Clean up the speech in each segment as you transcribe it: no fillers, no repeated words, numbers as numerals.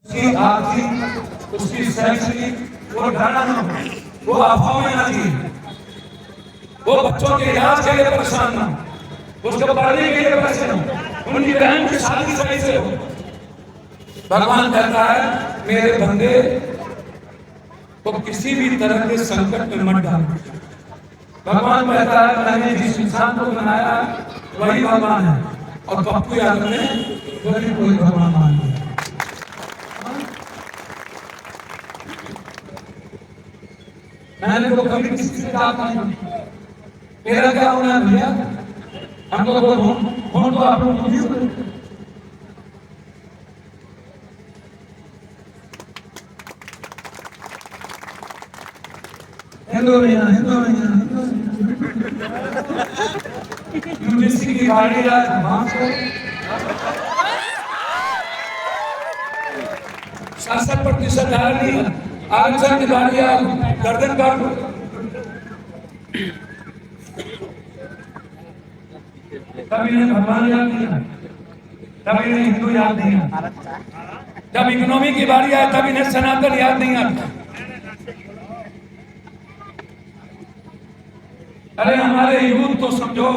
उसकी आर्थिक, उसकी शैक्षणिक वो ढाना न हो, वो अभाव में न जिए, वो बच्चों के इलाज के लिए परेशान न हो, उसके पढ़ने के लिए पैसे न हो, उनकी बहन की शादी सही से हो। भगवान कहता है मेरे बंदे तो किसी भी तरह के संकट में मत डाल। भगवान कहता है मैंने जिस इंसान को बनाया वही भगवान है, और पप्पू यादव ने वही कोई भगवान मान लिया। मैंने तो कभी किसी से बात नहीं, मेरा क्या होना है भैया, हम लोग फोन तो आप लोग हिंदू भैया यूनिवर्सिटी की गाड़ी शासन प्रतिशत आरक्षण की गाड़ियां गर्दन काट, कभी ने भगवान याद नहीं, कभी ने हिंदू याद नहीं, जब इकोनॉमी की बारी आए तभी ने सनातन याद नहीं आता। अरे हमारे यूथ तो समझो,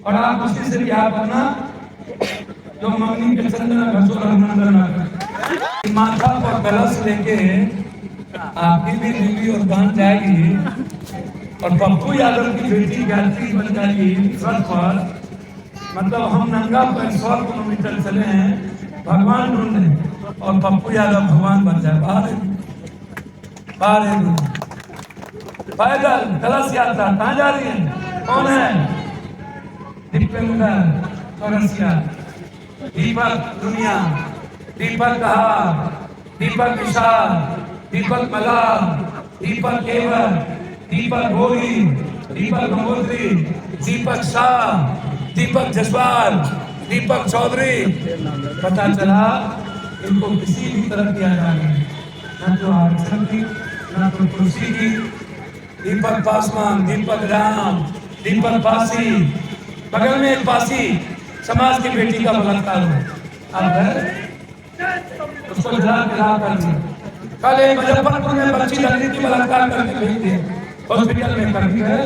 और आप उसी से क्या करना जो मंगनी के चंदन माथा पर कलश लेके आपकी भी बीवी और बन जाएगी, और पप्पू यादव की बेटी गायत्री बन जाएगी सर पर। मतलब हम नंगा पर 100 किलोमीटर चले हैं भगवान ढूंढने, और पप्पू यादव भगवान बन जाए। बाहर पैदल कलश यात्रा कहाँ जा रही है? कौन है? दीपेंद्र चौरसिया, दीपक दुनिया, दीपक कहार, दीपक विशाल, दीपक मलाल, दीपक केवल, दीपक गोरी, दीपक गंगोत्री, दीपक शाह, दीपक जसवाल, दीपक चौधरी। पता चला इनको किसी भी तरह किया जाए, न तो आरक्षण की न तो कुर्सी की। दीपक पासवान, दीपक राम, दीपक पासी, बगल में एक पासी समाज की बेटी का बलात्कार हो, अब उसको जला कर दिया। कल एक मुजफ्फरपुर में बच्ची लड़की की बलात्कार करके भेज दिए हॉस्पिटल में, कर दिया है।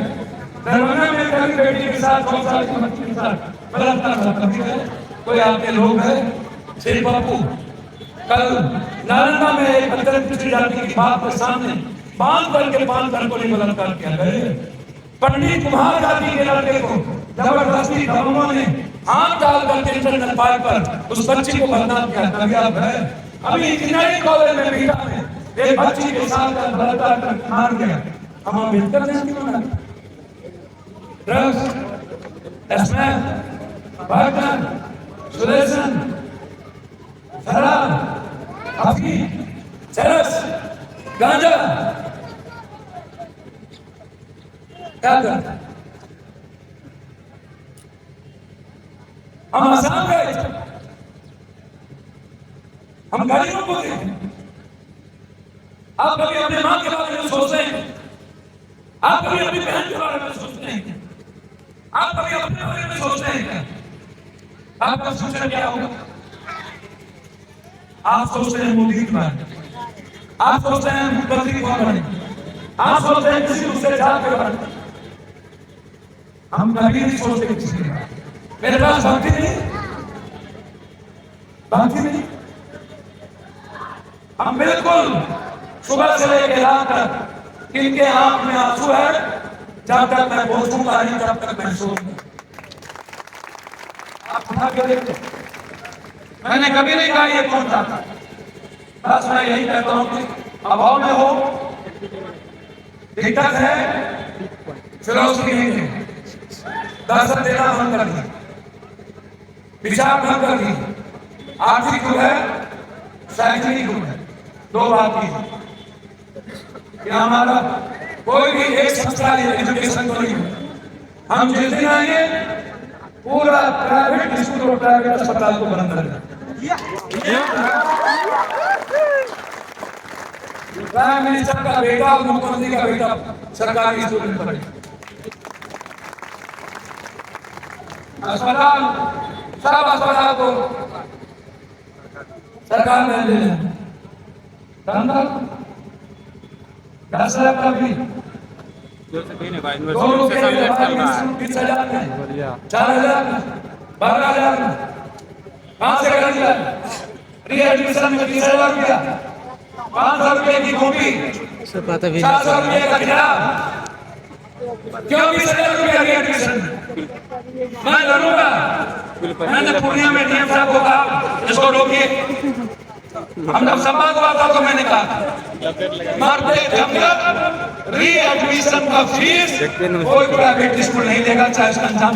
दरभंगा में कल बेटी के साथ 6 साल की बच्ची के साथ बलात्कार कर दिया है। कोई आपके लोग है श्री पप्पू। कल नालंदा में एक अंतरराष्ट्रीय जाति की बात के सामने बांध करके 5 घर को बलात्कार किया गया। पंडित कुमार जाति के लड़के को जबरदस्ती दबंगों ने हाथ डाल करके इंटरनल फाइल पर उस बच्ची को बदनाम किया। अभी इंजीनियरिंग कॉलेज में बीटा में एक बच्ची के साथ बलात्कार कर मार गया। हम अम्बेडकर जयंती मना ड्रग्स, स्मैक, बर्तन, सुलेशन, शराब, अफीम, चरस, गांजा क्या करता? हम आसाम गए, हम गरीबों को देखें। आप कभी अपने मां के बारे में सोचते हैं? आप कभी अपनी बहन के बारे में सोचते हैं? आप कभी अपने बारे में सोचते हैं क्या? आपका फ्यूचर क्या होगा? आप सोचते हैं मोदी के बारे में, आप सोचते हैं मुख्यमंत्री कौन बने, आप सोचते हैं किसी दूसरे जात के बारे में। हम कभी नहीं सोचते किसी के बारे में। मेरे पास भक्ति नहीं, भक्ति नहीं। हम बिल्कुल सुबह से लेकर रात तक किनके आंख में आंसू है, जब तक मैं पहुंचूंगा नहीं तब तक मैं सोऊंगा। आप उठा के देखो, मैंने कभी नहीं कहा ये कौन था। बस मैं यही कहता हूं कि अभाव में हो, दिक्कत है, फिलोसफी नहीं है, दर्शन देना बंद कर दी, विचार बंद कर दी, आर्थिक युग है, शैक्षणिक युग है। 2 बात की कि हमारा कोई भी एक संस्था एजुकेशन को नहीं, हम जिस दिन आएंगे पूरा प्राइवेट स्कूल और प्राइवेट अस्पताल को बंद कर देंगे। प्राइम मिनिस्टर का बेटा और मुख्यमंत्री का बेटा सरकारी स्कूल में पढ़े, अस्पताल सब अस्पताल को सरकार ने ले लिया। दस लाख का भी 2 रुपये में 20,000 में 4,000 में 12,000 में कहाँ से कर दिया? री एडमिशन में 30,000 रुपया, 500 रुपये की कॉपी, 400 रुपये का किराया। क्यों 20,000 रुपया री एडमिशन? मैं लड़ूंगा। मैंने पूर्णिया में डीएम साहब को कहा इसको रोकिए। हम जब संवाद हुआ था तो मैंने कहा मरते जब तक री एडमिशन का फीस कोई प्राइवेट स्कूल नहीं देगा, चाहे उसका अंजाम